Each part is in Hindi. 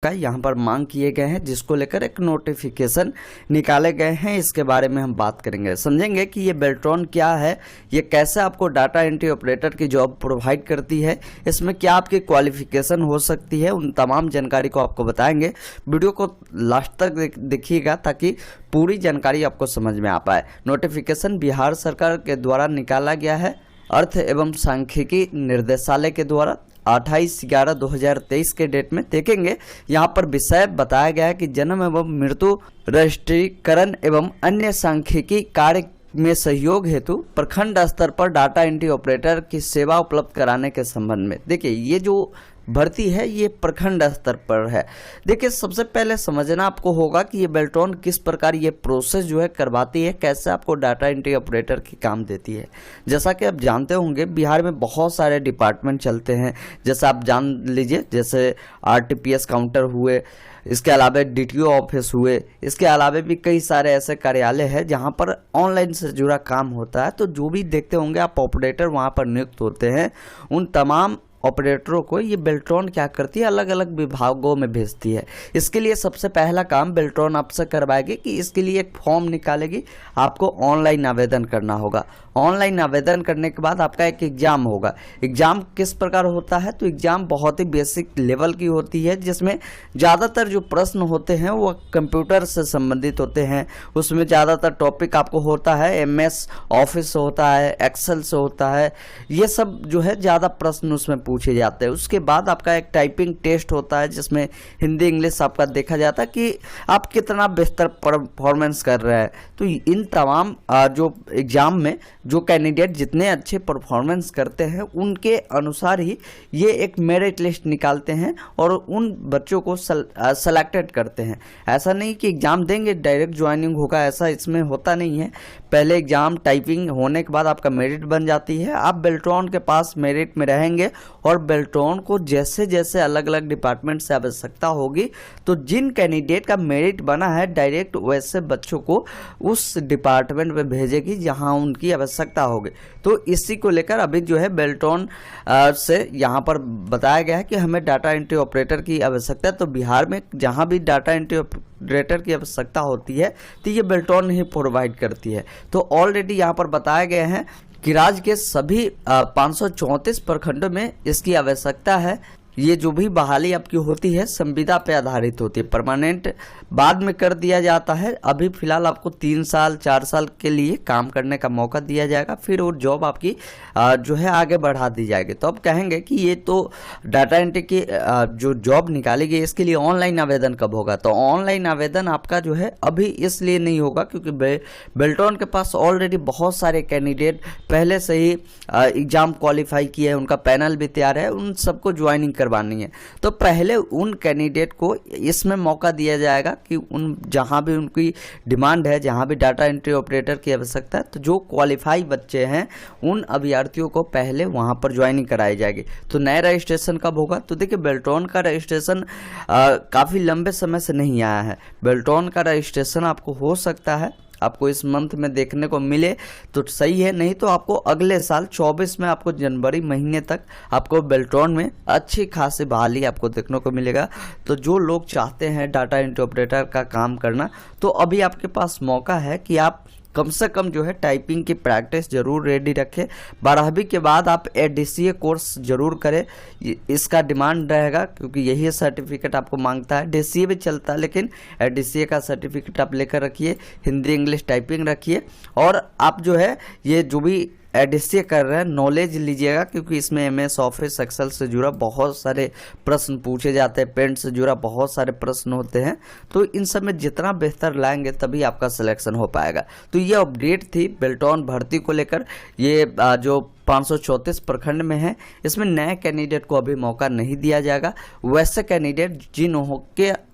चुका है, यहाँ पर मांग किए गए हैं, जिसको लेकर एक नोटिफिकेशन निकाले गए हैं। इसके बारे में हम बात करेंगे, समझेंगे कि ये बेल्ट्रॉन क्या है, ये कैसे आपको डाटा एंट्री ऑपरेटर की जॉब प्रोवाइड करती है, इसमें क्या आपकी क्वालिफिकेशन हो सकती है, उन तमाम जानकारी को आपको बताएंगे। वीडियो को लास्ट तक देखिएगा ताकि पूरी जानकारी आपको समझ में आ पाए। नोटिफिकेशन बिहार सरकार के द्वारा निकाला गया है, अर्थ एवं सांख्यिकी निर्देशालय के द्वारा 28/11/2023 के डेट में। देखेंगे यहाँ पर विषय बताया गया है कि जन्म एवं मृत्यु रजिस्ट्रीकरण एवं अन्य सांख्यिकी कार्य में सहयोग हेतु प्रखंड स्तर पर डाटा एंट्री ऑपरेटर की सेवा उपलब्ध कराने के संबंध में। देखिए ये जो भर्ती है ये प्रखंड स्तर पर है। देखिए सबसे पहले समझना आपको होगा कि ये बेल्ट्रॉन किस प्रकार ये प्रोसेस जो है करवाती है, कैसे आपको डाटा एंट्री ऑपरेटर की काम देती है। जैसा कि आप जानते होंगे बिहार में बहुत सारे डिपार्टमेंट चलते हैं, जैसे आप जान लीजिए, जैसे RTPS काउंटर हुए, इसके अलावा DTO ऑफिस हुए, इसके अलावा भी कई सारे ऐसे कार्यालय हैं जहां पर ऑनलाइन से जुड़ा काम होता है। तो जो भी देखते होंगे आप ऑपरेटर वहां पर नियुक्त होते हैं, उन तमाम ऑपरेटरों को ये बेल्ट्रॉन क्या करती है, अलग अलग विभागों में भेजती है। इसके लिए सबसे पहला काम बेल्ट्रॉन आपसे करवाएगी कि इसके लिए एक फॉर्म निकालेगी, आपको ऑनलाइन आवेदन करना होगा। ऑनलाइन आवेदन करने के बाद आपका एक एग्ज़ाम होगा। एग्ज़ाम किस प्रकार होता है, तो एग्ज़ाम बहुत ही बेसिक लेवल की होती है, जिसमें ज़्यादातर जो प्रश्न होते हैं वो कंप्यूटर से संबंधित होते हैं। उसमें ज़्यादातर टॉपिक आपको होता है MS ऑफिस से होता है, एक्सेल से होता है, ये सब जो है ज़्यादा प्रश्न उसमें पूछे जाते हैं। उसके बाद आपका एक टाइपिंग टेस्ट होता है, जिसमें हिंदी इंग्लिश आपका देखा जाता है कि आप कितना बेहतर परफॉर्मेंस कर रहे हैं। तो इन तमाम जो एग्ज़ाम में जो कैंडिडेट जितने अच्छे परफॉर्मेंस करते हैं उनके अनुसार ही ये एक मेरिट लिस्ट निकालते हैं और उन बच्चों को सेलेक्टेड करते हैं। ऐसा नहीं कि एग्ज़ाम देंगे डायरेक्ट ज्वाइनिंग होगा, ऐसा इसमें होता नहीं है। पहले एग्ज़ाम टाइपिंग होने के बाद आपका मेरिट बन जाती है, आप बेल्ट्रॉन के पास मेरिट में रहेंगे और बेल्ट्रॉन को जैसे जैसे अलग अलग डिपार्टमेंट से आवश्यकता होगी तो जिन कैंडिडेट का मेरिट बना है डायरेक्ट वैसे बच्चों को उस डिपार्टमेंट में भेजेगी जहां उनकी आवश्यकता होगी। तो इसी को लेकर अभी जो है बेल्ट्रॉन से यहाँ पर बताया गया है कि हमें डाटा एंट्री ऑपरेटर की आवश्यकता है। तो बिहार में जहाँ भी डाटा एंट्री ऑपरेटर की आवश्यकता होती है तो ये बेल्ट्रॉन ही प्रोवाइड करती है। तो ऑलरेडी यहाँ पर बताया गया है कि राज्य के सभी 534 प्रखंडों में इसकी आवश्यकता है। ये जो भी बहाली आपकी होती है संविदा पे आधारित होती है, परमानेंट बाद में कर दिया जाता है। अभी फिलहाल आपको 3 साल 4 साल के लिए काम करने का मौका दिया जाएगा, फिर वो जॉब आपकी जो है आगे बढ़ा दी जाएगी। तो अब कहेंगे कि ये तो डाटा एंट्री की जो जॉब निकाली गई इसके लिए ऑनलाइन आवेदन कब होगा। तो ऑनलाइन आवेदन आपका जो है अभी इसलिए नहीं होगा क्योंकि बेल्ट्रॉन के पास ऑलरेडी बहुत सारे कैंडिडेट पहले से ही एग्ज़ाम क्वालिफाई किए हैं, उनका पैनल भी तैयार है, उन सबको ज्वाइनिंग करवानी है। तो पहले उन कैंडिडेट को इसमें मौका दिया जाएगा कि उन जहां भी उनकी डिमांड है, जहां भी डाटा एंट्री ऑपरेटर की आवश्यकता है, तो जो क्वालिफाई बच्चे हैं उन अभ्यर्थियों को पहले वहां पर ज्वाइनिंग कराई जाएगी। तो नया रजिस्ट्रेशन कब होगा, तो देखिए बेल्ट्रॉन का रजिस्ट्रेशन काफ़ी लंबे समय से नहीं आया है। बेल्ट्रॉन का रजिस्ट्रेशन आपको हो सकता है आपको इस मंथ में देखने को मिले तो सही है, नहीं तो आपको अगले साल 24 में आपको जनवरी महीने तक आपको बेल्ट्रॉन में अच्छी खासी बहाली आपको देखने को मिलेगा। तो जो लोग चाहते हैं डाटा एंट्री ऑपरेटर का काम करना, तो अभी आपके पास मौका है कि आप कम से कम जो है टाइपिंग की प्रैक्टिस जरूर रेडी रखें। 12वीं के बाद आप DCA कोर्स जरूर करें, इसका डिमांड रहेगा क्योंकि यही सर्टिफिकेट आपको मांगता है। DCA भी चलता है लेकिन DCA का सर्टिफिकेट आप लेकर रखिए, हिंदी इंग्लिश टाइपिंग रखिए और आप जो है ये जो भी DCA कर रहे हैं नॉलेज लीजिएगा क्योंकि इसमें MS ऑफिस एक्सेल से जुड़ा बहुत सारे प्रश्न पूछे जाते हैं, पेंट से जुड़ा बहुत सारे प्रश्न होते हैं। तो इन सब में जितना बेहतर लाएंगे तभी आपका सिलेक्शन हो पाएगा। तो ये अपडेट थी बेल्ट्रॉन भर्ती को लेकर। ये जो 534 प्रखंड में है इसमें नए कैंडिडेट को अभी मौका नहीं दिया जाएगा। वैसे कैंडिडेट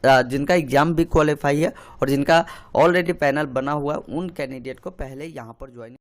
जिनका एग्जाम भी क्वालिफाई है और जिनका ऑलरेडी पैनल बना हुआ है उन कैंडिडेट को पहले यहाँ पर ज्वाइन